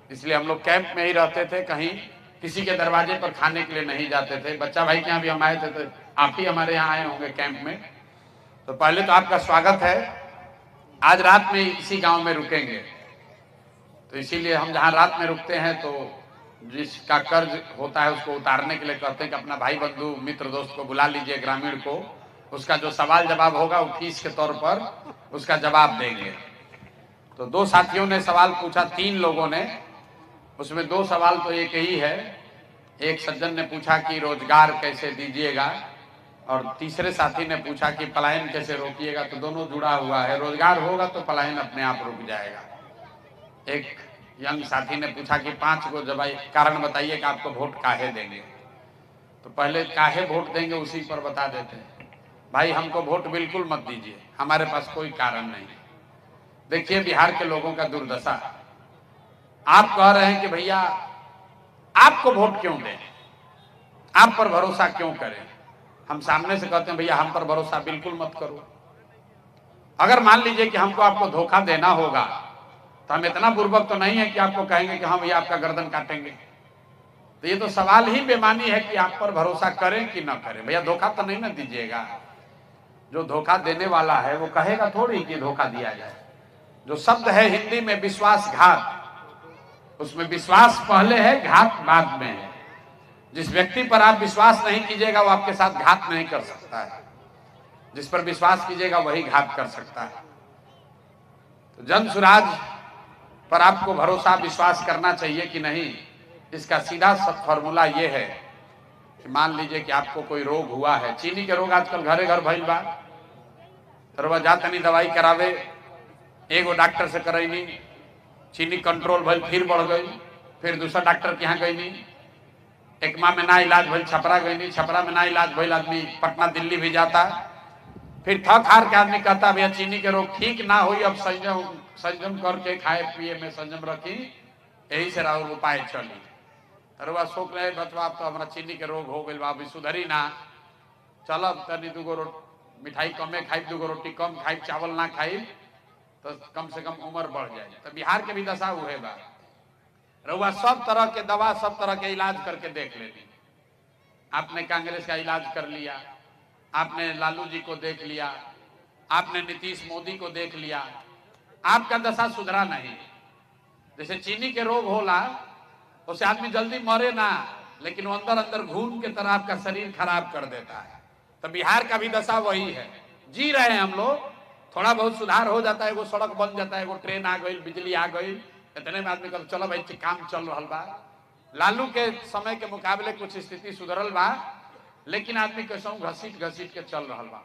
इसलिए हम लोग कैंप में ही रहते थे, कहीं किसी के दरवाजे पर खाने के लिए नहीं जाते थे। बच्चा भाई के यहाँ भी हम आए थे तो आप ही हमारे यहाँ आए होंगे कैंप में। तो पहले तो आपका स्वागत है। आज रात में इसी गांव में रुकेंगे, तो इसीलिए हम जहाँ रात में रुकते हैं तो जिसका कर्ज होता है उसको उतारने के लिए कहते हैं कि अपना भाई बंधु मित्र दोस्त को बुला लीजिए, ग्रामीण को। उसका जो सवाल जवाब होगा वो फीस के तौर पर उसका जवाब देंगे। तो दो साथियों ने सवाल पूछा, 3 लोगों ने, उसमें 2 सवाल तो एक ही है। एक सज्जन ने पूछा कि रोजगार कैसे दीजिएगा, और तीसरे साथी ने पूछा कि पलायन कैसे रोकिएगा। तो दोनों जुड़ा हुआ है, रोजगार होगा तो पलायन अपने आप रुक जाएगा। एक यंग साथी ने पूछा कि 5 को जब कारण बताइए कि आपको वोट काहे देंगे। तो पहले काहे वोट देंगे उसी पर बता देते हैं। भाई हमको वोट बिल्कुल मत दीजिए, हमारे पास कोई कारण नहीं। देखिए बिहार के लोगों का दुर्दशा। आप कह रहे हैं कि भैया आपको वोट क्यों दें, आप पर भरोसा क्यों करें। हम सामने से कहते हैं भैया हम पर भरोसा बिल्कुल मत करो। अगर मान लीजिए कि हमको आपको धोखा देना होगा तो हम इतना बुर्बक तो नहीं है कि आपको कहेंगे कि हम भैया आपका गर्दन काटेंगे। तो ये तो सवाल ही बेमानी है कि आप पर भरोसा करें कि ना करें। भैया धोखा तो नहीं ना दीजिएगा। जो धोखा देने वाला है वो कहेगा थोड़ी कि धोखा दिया जाए। जो शब्द है हिंदी में विश्वासघात, उसमें विश्वास पहले है, घात बाद में है। जिस व्यक्ति पर आप विश्वास नहीं कीजिएगा वो आपके साथ घात नहीं कर सकता है, जिस पर विश्वास कीजिएगा वही घात कर सकता है। तो जन सुराज पर आपको भरोसा विश्वास करना चाहिए कि नहीं, इसका सीधा फॉर्मूला ये है कि मान लीजिए कि आपको कोई रोग हुआ है। चीनी के रोग आजकल घरे घर भइल बा। तरवा जातनी दवाई करावे, एगो डॉक्टर से करैनी, चीनी कंट्रोल भइल, फिर बढ़ गई, फिर दूसरा डॉक्टर के यहाँ गईनी, एक माह में ना इलाज भइल छपरा गईनी, छपरा में ना इलाज भइल आदमी पटना दिल्ली भी जाता। फिर थक हार के आदमी कहता भैया चीनी के रोग ठीक ना हुई, अब संयम करके खाए पिए में संयम रखी, यही से राहुल उपाय चली। तरवा सोच रहे बचवा अब तो हमारा चीनी के रोग हो गई, अभी सुधरी ना, चलब तनी 2 मिठाई कमे खाई, 2 रोटी कम खाई, चावल ना खाई तो कम से कम उम्र बढ़ जाए। तो बिहार के भी दशा हुए बा। रउआ सब तरह के दवा, सब तरह के इलाज करके देख लेनी। आपने कांग्रेस का इलाज कर लिया, आपने लालू जी को देख लिया, आपने नीतीश मोदी को देख लिया, आपका दशा सुधरा नहीं। जैसे चीनी के रोग होला उससे आदमी जल्दी मरे ना, लेकिन वो अंदर अंदर घून के तरह आपका शरीर खराब कर देता है। तो बिहार का भी दशा वही है। जी रहे हैं हम लोग, थोड़ा बहुत सुधार हो जाता है, वो सड़क बन जाता है, वो ट्रेन आ गई, बिजली आ गई, इतने में आदमी कहता चलो भाई काम चल रहा बा। लालू के समय के मुकाबले कुछ स्थिति सुधरल बा, लेकिन आदमी कैसा घसीट घसीट के चल रहा बा।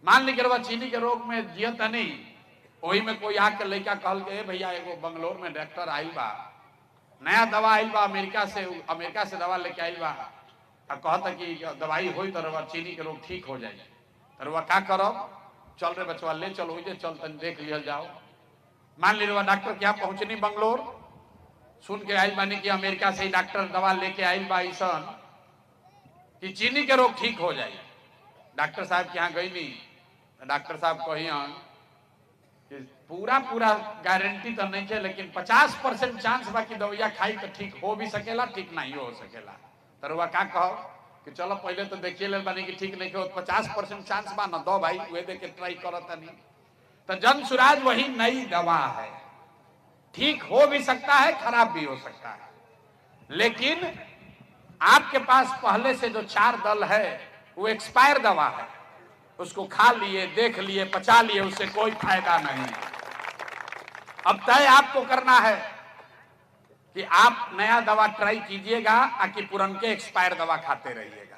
मान लीजिए चीनी के रोग में जियत नहीं, वही में कोई आके लड़का कहल के भैया एगो बंगलोर में डॉक्टर आइल बा, नया दवा आइल बा, अमेरिका से दवा लेके आइल बा, कहता कि दवाई होई तो रवा चीनी के रोग ठीक हो जाए। रवा का करब, चल रे बचवा ले चल, हो चल तन देख लिया जाओ। मान लीजिए डॉक्टर क्या पहुंचनी बंगलोर, सुन के आइल बानी कि अमेरिका से ही डॉक्टर दवा लेके आइल बा ऐसा कि चीनी के रोग ठीक हो जाए। डॉक्टर साहब के यहाँ गई नहीं, डॉक्टर साहब कहियन कि पूरा गारंटी तो नहीं है, लेकिन 50% चांस बाकी दवाइया खाई तो ठीक हो भी सकेला, ठीक नहीं हो सकेला। तरुआ का कहो कि चलो पहले तो देखिए ले बानी कि ठीक नहीं हो, 50% चांस बा ना, दो भाई वे देख के ट्राई करता नहीं। तो जन सुराज वही नई दवा है, ठीक हो भी सकता है, खराब भी हो सकता है, लेकिन आपके पास पहले से जो 4 दल है वो एक्सपायर दवा है, उसको खा लिए, देख लिए, पचा लिए, उससे कोई फायदा नहीं। अब तय आपको करना है कि आप नया दवा ट्राई कीजिएगा कि पुरनके एक्सपायर दवा खाते रहिएगा।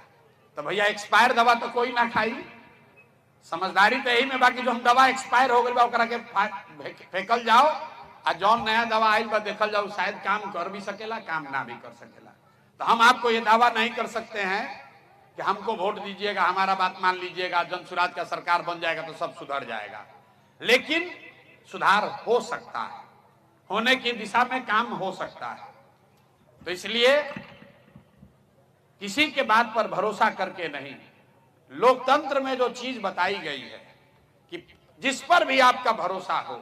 तो भैया एक्सपायर दवा तो कोई ना खाई, समझदारी तो यही में बाकी जो हम दवा एक्सपायर हो गई बा ओकरा के फेंकल जाओ, और जौन नया दवा आइल बा देखल जाओ शायद काम कर भी सकेला, काम ना भी कर सकेला। तो हम आपको ये दावा नहीं कर सकते हैं कि हमको वोट दीजिएगा, हमारा बात मान लीजिएगा, जन सुराज का सरकार बन जाएगा तो सब सुधर जाएगा, लेकिन सुधार हो सकता है, होने की दिशा में काम हो सकता है। तो इसलिए किसी के बात पर भरोसा करके नहीं, लोकतंत्र में जो चीज बताई गई है कि जिस पर भी आपका भरोसा हो,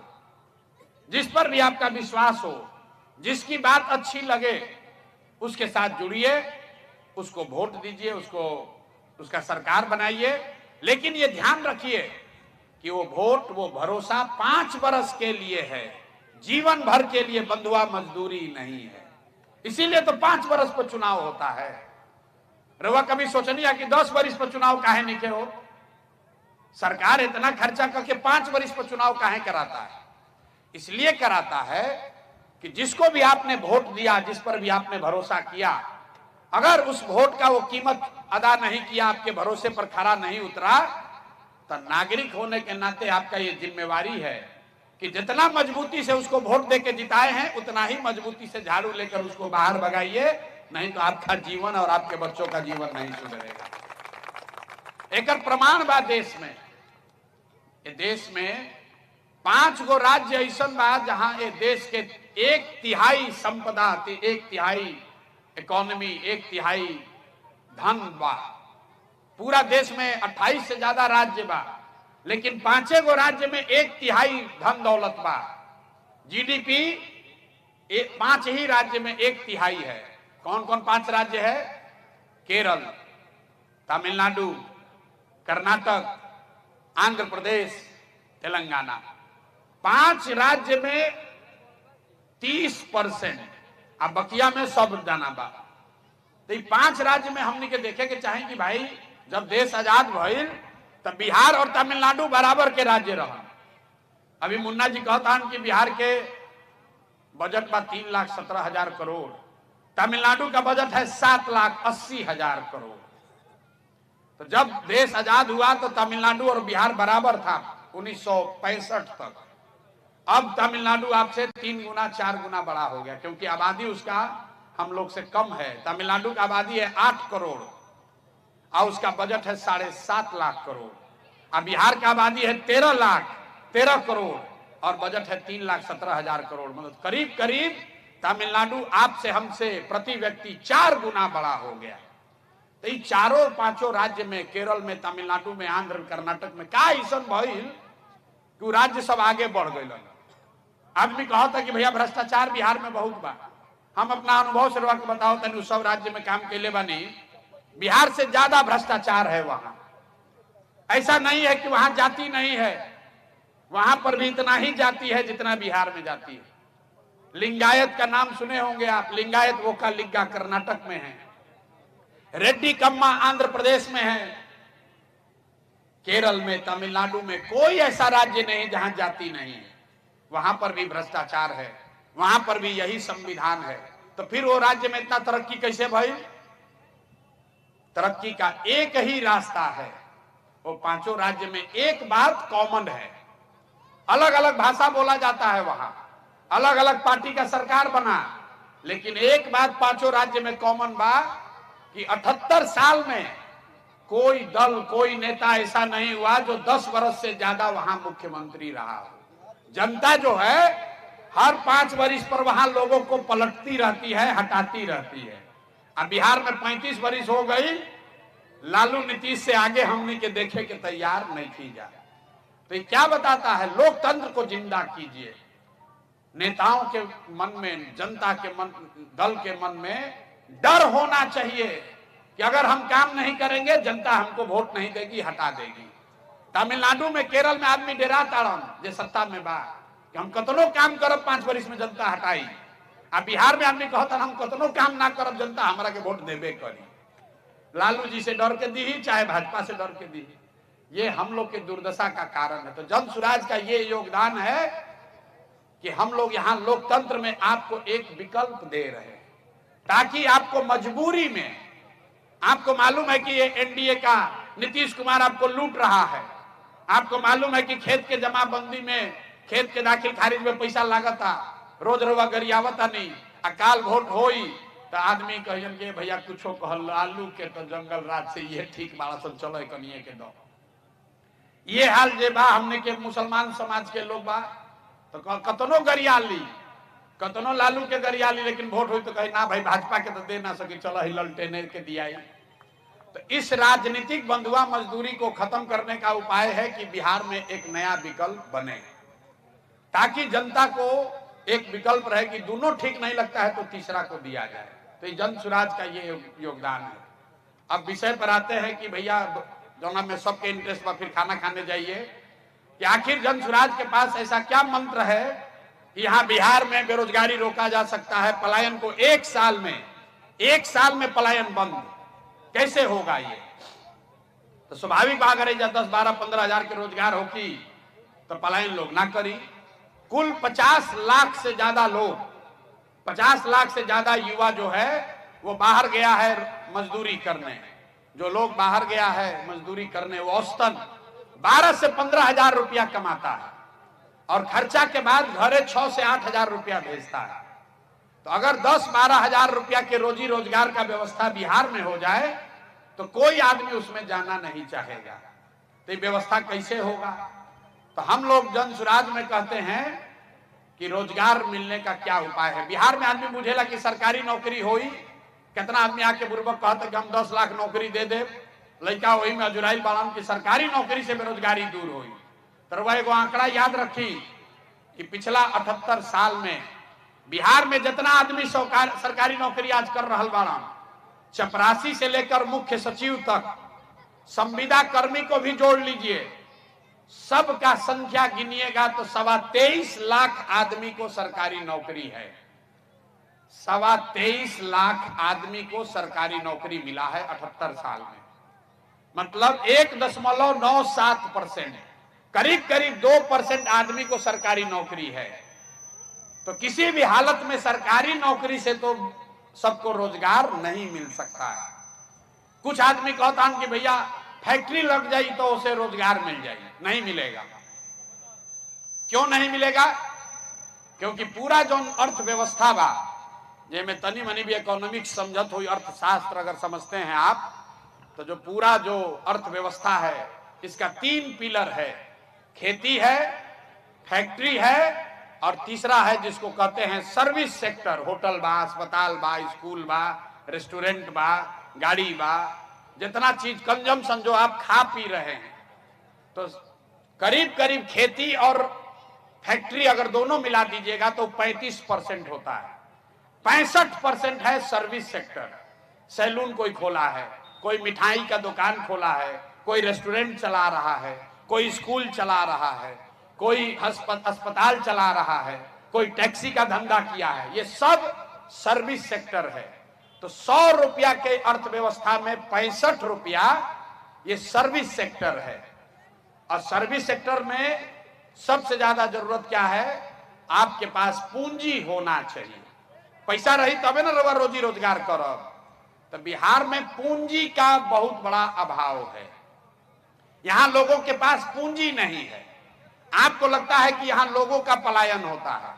जिस पर भी आपका विश्वास हो, जिसकी बात अच्छी लगे उसके साथ जुड़िए, उसको वोट दीजिए, उसका सरकार बनाइए। लेकिन ये ध्यान रखिए कि वो वोट, वो भरोसा 5 वर्ष के लिए है, जीवन भर के लिए बंधुआ मजदूरी नहीं है। इसीलिए तो 5 वर्ष पर चुनाव होता है। रवा कभी सोचनिया कि 10 वर्ष पर चुनाव काहे नहीं के हो? सरकार इतना खर्चा करके 5 वर्ष पर चुनाव काहे कराता है? इसलिए कराता है कि जिसको भी आपने वोट दिया, जिस पर भी आपने भरोसा किया, अगर उस वोट का वो कीमत अदा नहीं किया, आपके भरोसे पर खरा नहीं उतरा, तो नागरिक होने के नाते आपका ये जिम्मेवारी है कि जितना मजबूती से उसको वोट देके जिताए हैं, उतना ही मजबूती से झाड़ू लेकर उसको बाहर भगाइए, नहीं तो आपका जीवन और आपके बच्चों का जीवन नहीं सुधरेगा। एक प्रमाण बा देश में, ये देश में 5 गो राज्य ऐसा बा जहां ये देश के 1/3 संपदा, 1/3 इकोनॉमी, 1/3 धन बा। पूरा देश में 28 से ज्यादा राज्य बा, लेकिन 5 गो राज्य में 1/3 धन दौलत बा। जीडीपी 5 ही राज्य में 1/3 है। कौन कौन 5 राज्य है? केरल, तमिलनाडु, कर्नाटक, आंध्र प्रदेश, तेलंगाना। 5 राज्य में 30%, अब बकिया में सब जाना बा। तो 5 राज्य में हमने के देखे के चाहे कि भाई जब देश आजाद भइल तब बिहार और तमिलनाडु बराबर के राज्य रहा। अभी मुन्ना जी कहता कि बिहार के बजट बा 3,17,000 करोड़, तमिलनाडु का बजट है 7,80,000 करोड़। तो जब देश आजाद हुआ तो तमिलनाडु और बिहार बराबर था 1965 तक। अब तमिलनाडु आपसे 3 गुना 4 गुना बड़ा हो गया, क्योंकि आबादी उसका हम लोग से कम है। तमिलनाडु का आबादी है 8 करोड़ और उसका बजट है 7.5 लाख करोड़। अब बिहार का आबादी है 13 करोड़ और बजट है 3,17,000 करोड़। मतलब करीब करीब तमिलनाडु आपसे हमसे प्रति व्यक्ति 4 गुना बड़ा हो गया। तो ये 4-5 राज्य में, केरल में, तमिलनाडु में, आंध्र, कर्नाटक में का ऐसा भइल कि राज्य सब आगे बढ़ गए। आदमी कहा था कि भैया भ्रष्टाचार बिहार में बहुत बा। हम अपना अनुभव से बताओ तनी, सब राज्य में काम के लिए बनी, बिहार से ज्यादा भ्रष्टाचार है वहां। ऐसा नहीं है कि वहां जाति नहीं है, वहां पर भी इतना ही जाति है जितना बिहार में जाति है। लिंगायत का नाम सुने होंगे आप, लिंगायत वोकालिंगा कर्नाटक में है, रेड्डी कम्मा आंध्र प्रदेश में है, केरल में, तमिलनाडु में कोई ऐसा राज्य नहीं जहां जाति नहीं है। वहां पर भी भ्रष्टाचार है, वहां पर भी यही संविधान है। तो फिर वो राज्य में इतना तरक्की कैसे भई? तरक्की का एक ही रास्ता है, वो 5 राज्य में एक बात कॉमन है। अलग अलग भाषा बोला जाता है वहां, अलग अलग पार्टी का सरकार बना, लेकिन एक बात 5 राज्य में कॉमन बा कि 78 साल में कोई दल, कोई नेता ऐसा नहीं हुआ जो 10 वर्ष से ज्यादा वहां मुख्यमंत्री रहा हो। जनता जो है हर 5 वर्ष पर वहां लोगों को पलटती रहती है, हटाती रहती है। अब बिहार में 35 वर्ष हो गई, लालू नीतीश से आगे हमने के देखे के तैयार नहीं की जाए। तो ये क्या बताता है? लोकतंत्र को जिंदा कीजिए। नेताओं के मन में, जनता के मन, दल के मन में डर होना चाहिए कि अगर हम काम नहीं करेंगे जनता हमको वोट नहीं देगी, हटा देगी। तमिलनाडु में, केरल में आदमी डेरा ताड़न जे सत्ता में बा कि हम कतनो काम करब 5 वर्ष में जनता हटाई। अब बिहार में आदमी कहता हम कतनो काम ना करब जनता हमारा के वोट देबे करी। लालू जी से डर के दी ही, चाहे भाजपा से डर के दी। ये हम लोग के दुर्दशा का कारण है। तो जन सुराज का ये योगदान है कि हम लोग यहाँ लोकतंत्र में आपको एक विकल्प दे रहे हैं, ताकि आपको मजबूरी में, आपको मालूम है कि ये एनडीए का नीतीश कुमार आपको लूट रहा है, आपको मालूम है कि खेत के जमाबंदी में, खेत के दाखिल खारिज में पैसा लागता, रोज रोवा गरियावता नहीं, अकाल वोट होई तो आदमी कहियन के भैया कुछो कहल, लालू के तो जंगल राज से ये ठीक बाड़ा सब चलो कनिए के दो। ये हाल जे बा हमने के मुसलमान समाज के लोग बा तो कतनो गरियाली, कतनो लालू के गरियाली, लेकिन वोट हुई तो कहे ना भाई भाजपा के तो दे ना सके, चलो ही ललटेने के दिया। तो इस राजनीतिक बंधुआ मजदूरी को खत्म करने का उपाय है कि बिहार में एक नया विकल्प बने, ताकि जनता को एक विकल्प रहे कि दोनों ठीक नहीं लगता है तो तीसरा को दिया जाए। तो जन सुराज का ये योगदान है। अब विषय पर आते हैं कि भैया जौना में सबके इंटरेस्ट पर फिर खाना खाने जाइए कि आखिर जन सुराज के पास ऐसा क्या मंत्र है कि यहाँ बिहार में बेरोजगारी रोका जा सकता है, पलायन को एक साल में पलायन बंद कैसे होगा? ये तो स्वाभाविक बात है, जब 10, 12, 15 हजार के रोजगार होगी तो पलायन लोग ना करी। कुल 50 लाख से ज्यादा लोग, 50 लाख से ज्यादा युवा जो है वो बाहर गया है मजदूरी करने। जो लोग बाहर गया है मजदूरी करने वो औसतन 12 से 15 हजार रुपया कमाता है और खर्चा के बाद घरे 6 से 8 हजार रुपया भेजता है। तो अगर 10-12 हजार रुपया के रोजी रोजगार का व्यवस्था बिहार में हो जाए तो कोई आदमी उसमें जाना नहीं चाहेगा। तो ये व्यवस्था कैसे होगा? तो हम लोग जन सुराज में कहते हैं कि रोजगार मिलने का क्या उपाय है। बिहार में आदमी बुझेला कि सरकारी नौकरी होई, कितना आदमी आके बुर्बक कहता कि हम 10 लाख नौकरी दे दे, लड़का वही में अजुराइल बाड़न की सरकारी नौकरी से बेरोजगारी दूर हुई। तो एगो आंकड़ा याद रखी कि पिछला 78 साल में बिहार में जितना आदमी सरकारी नौकरी आज कर रहा बाड़न, चपरासी से लेकर मुख्य सचिव तक, संविदा कर्मी को भी जोड़ लीजिए, सबका संख्या गिनिएगा तो 23.25 लाख आदमी को सरकारी नौकरी है। 23.25 लाख आदमी को सरकारी नौकरी मिला है 78 साल में। मतलब 1.97%, करीब 2% आदमी को सरकारी नौकरी है। तो किसी भी हालत में सरकारी नौकरी से तो सबको रोजगार नहीं मिल सकता है। कुछ आदमी कहता है कि भैया फैक्ट्री लग जाए तो उसे रोजगार मिल जाए, नहीं मिलेगा। क्यों नहीं मिलेगा? क्योंकि पूरा जो अर्थव्यवस्था बा, जिसमें तनी मनी भी इकोनॉमिक्स समझत हुई, अर्थशास्त्र अगर समझते हैं आप, तो जो पूरा जो अर्थव्यवस्था है इसका 3 पिलर है। खेती है, फैक्ट्री है और तीसरा है जिसको कहते हैं सर्विस सेक्टर। होटल बा, अस्पताल बा, स्कूल बा, रेस्टोरेंट बा, गाड़ी बा, जितना चीज कंजम्पशन जो आप खा पी रहे हैं, तो करीब खेती और फैक्ट्री अगर दोनों मिला दीजिएगा तो 35% होता है। 65% है सर्विस सेक्टर। सैलून कोई खोला है, कोई मिठाई का दुकान खोला है, कोई रेस्टोरेंट चला रहा है, कोई स्कूल चला रहा है, कोई अस्पताल चला रहा है, कोई टैक्सी का धंधा किया है, ये सब सर्विस सेक्टर है। तो 100 रुपया के अर्थव्यवस्था में 65 रुपया ये सर्विस सेक्टर है। और सर्विस सेक्टर में सबसे ज्यादा जरूरत क्या है? आपके पास पूंजी होना चाहिए। पैसा रही तबे ना रोजी रोजगार करब। तो बिहार में पूंजी का बहुत बड़ा अभाव है। यहां लोगों के पास पूंजी नहीं है। आपको लगता है कि यहां लोगों का पलायन होता है।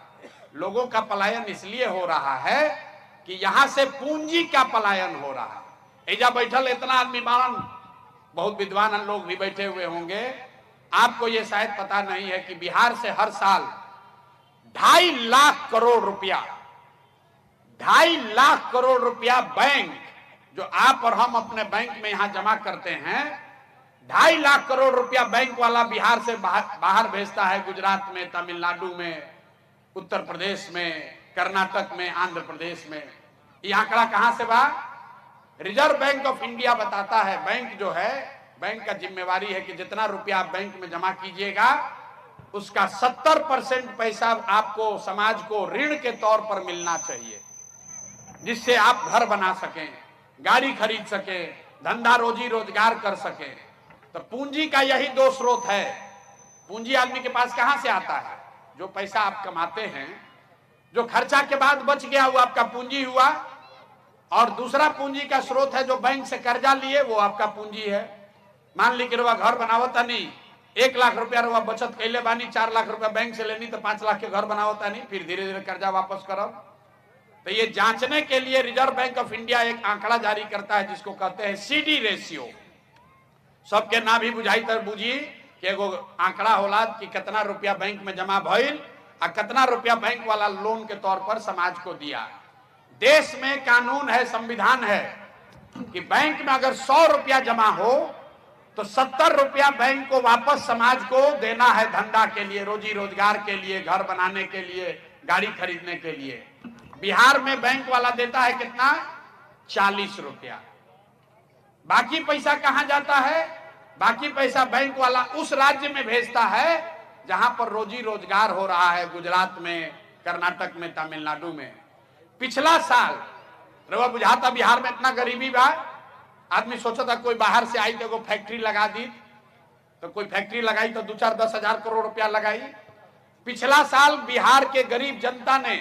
लोगों का पलायन इसलिए हो रहा है कि यहां से पूंजी का पलायन हो रहा है। एजा बैठल इतना आदमी बाड़न, बहुत विद्वान लोग भी बैठे हुए होंगे, आपको ये शायद पता नहीं है कि बिहार से हर साल 2.5 लाख करोड़ रुपया, 2.5 लाख करोड़ रुपया बैंक, जो आप और हम अपने बैंक में यहां जमा करते हैं, 2.5 लाख करोड़ रुपया बैंक वाला बिहार से बाहर भेजता है। गुजरात में, तमिलनाडु में, उत्तर प्रदेश में, कर्नाटक में, आंध्र प्रदेश में। ये आंकड़ा कहां से बा? रिजर्व बैंक ऑफ इंडिया बताता है। बैंक जो है, बैंक का जिम्मेवारी है कि जितना रुपया आप बैंक में जमा कीजिएगा उसका 70% पैसा आपको, समाज को ऋण के तौर पर मिलना चाहिए, जिससे आप घर बना सकें, गाड़ी खरीद सकें, धंधा रोजी रोजगार कर सकें। तो पूंजी का यही 2 स्रोत है। पूंजी आदमी के पास कहां से आता है? जो पैसा आप कमाते हैं, जो खर्चा के बाद बच गया वो आपका पूंजी हुआ, और दूसरा पूंजी का स्रोत है जो बैंक से कर्जा लिए, वो आपका पूंजी है। मान ली कि रुआ घर बनावता नहीं, 1 लाख रुपया रुआ बचत कैले बानी, 4 लाख रुपया बैंक से लेनी तो 5 लाख के घर बनावता नहीं, फिर धीरे धीरे कर्जा वापस करब। तो ये जांचने के लिए रिजर्व बैंक ऑफ इंडिया एक आंकड़ा जारी करता है जिसको कहते हैं CD रेशियो। सबके ना भी बुझाई तर बुझी कि एगो आंकड़ा होला कि कितना रुपया बैंक में जमा भइल और कितना रुपया बैंक वाला लोन के तौर पर समाज को दिया। देश में कानून है, संविधान है कि बैंक में अगर 100 रुपया जमा हो तो 70 रुपया बैंक को वापस समाज को देना है, धंधा के लिए, रोजी रोजगार के लिए, घर बनाने के लिए, गाड़ी खरीदने के लिए। बिहार में बैंक वाला देता है कितना? 40 रुपया। बाकी पैसा कहां जाता है? बाकी पैसा बैंक वाला उस राज्य में भेजता है जहां पर रोजी रोजगार हो रहा है, गुजरात में, कर्नाटक में, तमिलनाडु में। पिछला साल रवा बुझाता बिहार में इतना गरीबी बा, आदमी सोचा था कोई बाहर से आई तो फैक्ट्री लगा दी, तो कोई फैक्ट्री लगाई तो 2-4-10 हजार करोड़ रुपया लगाई। पिछला साल बिहार के गरीब जनता ने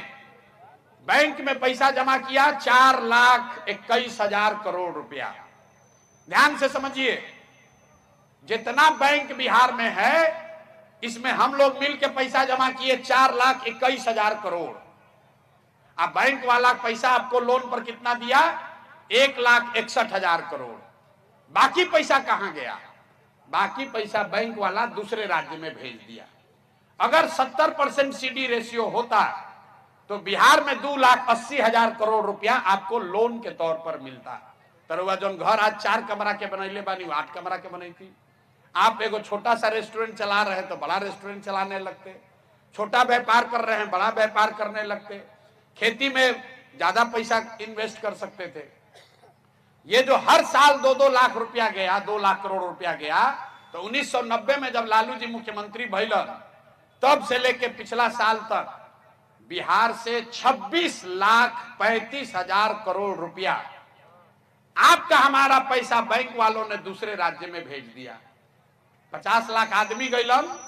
बैंक में पैसा जमा किया 4,21,000 करोड़ रुपया। ध्यान से समझिए, जितना बैंक बिहार में है इसमें हम लोग मिलकर पैसा जमा किए 4,21,000 करोड़। अब बैंक वाला पैसा आपको लोन पर कितना दिया? 1,61,000 करोड़। बाकी पैसा कहां गया? बाकी पैसा बैंक वाला दूसरे राज्य में भेज दिया। अगर 70% सीडी रेशियो होता तो बिहार में 2,80,000 करोड़ रुपया आपको लोन के तौर पर मिलता। तरुआ जो घर आज 4 कमरा के बनैले बानी, 8 कमरा के बनाई थी। आप एगो छोटा सा रेस्टोरेंट चला रहे हैं तो बड़ा रेस्टोरेंट चलाने लगते, छोटा व्यापार कर रहे हैं बड़ा व्यापार करने लगते, खेती में ज्यादा पैसा इन्वेस्ट कर सकते थे। ये जो हर साल 2-2 लाख रुपया गया, 2 लाख करोड़ रुपया गया, तो 1990 में जब लालू जी मुख्यमंत्री भइलन तब से लेके पिछला साल तक बिहार से 26,35,000 करोड़ रुपया आपका हमारा पैसा बैंक वालों ने दूसरे राज्य में भेज दिया। 50 लाख आदमी गइलन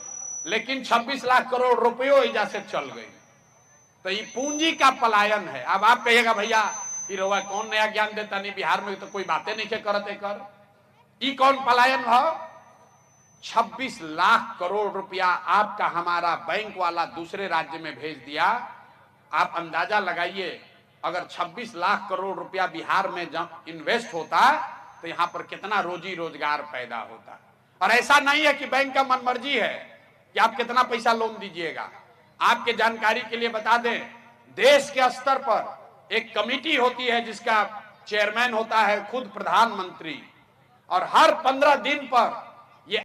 लेकिन 26 लाख करोड़ रुपयों इजा से चल गई। तो ये पूंजी का पलायन है। अब आप कहिएगा भैया रउआ कौन नया ज्ञान देता? नहीं, बिहार में तो कोई बातें नहीं करते कर। ई कौन पलायन हो? 26 लाख करोड़ रुपया आपका हमारा बैंक वाला दूसरे राज्य में भेज दिया। आप अंदाजा लगाइए, अगर 26 लाख करोड़ रुपया बिहार में जब इन्वेस्ट होता तो यहां पर कितना रोजी रोजगार पैदा होता। और ऐसा नहीं है कि बैंक का मनमर्जी है कि आप कितना पैसा लोन दीजिएगा। आपके जानकारी के लिए बता दें, देश के स्तर पर एक कमेटी होती है जिसका चेयरमैन होता है खुद प्रधानमंत्री, और हर 15 दिन पर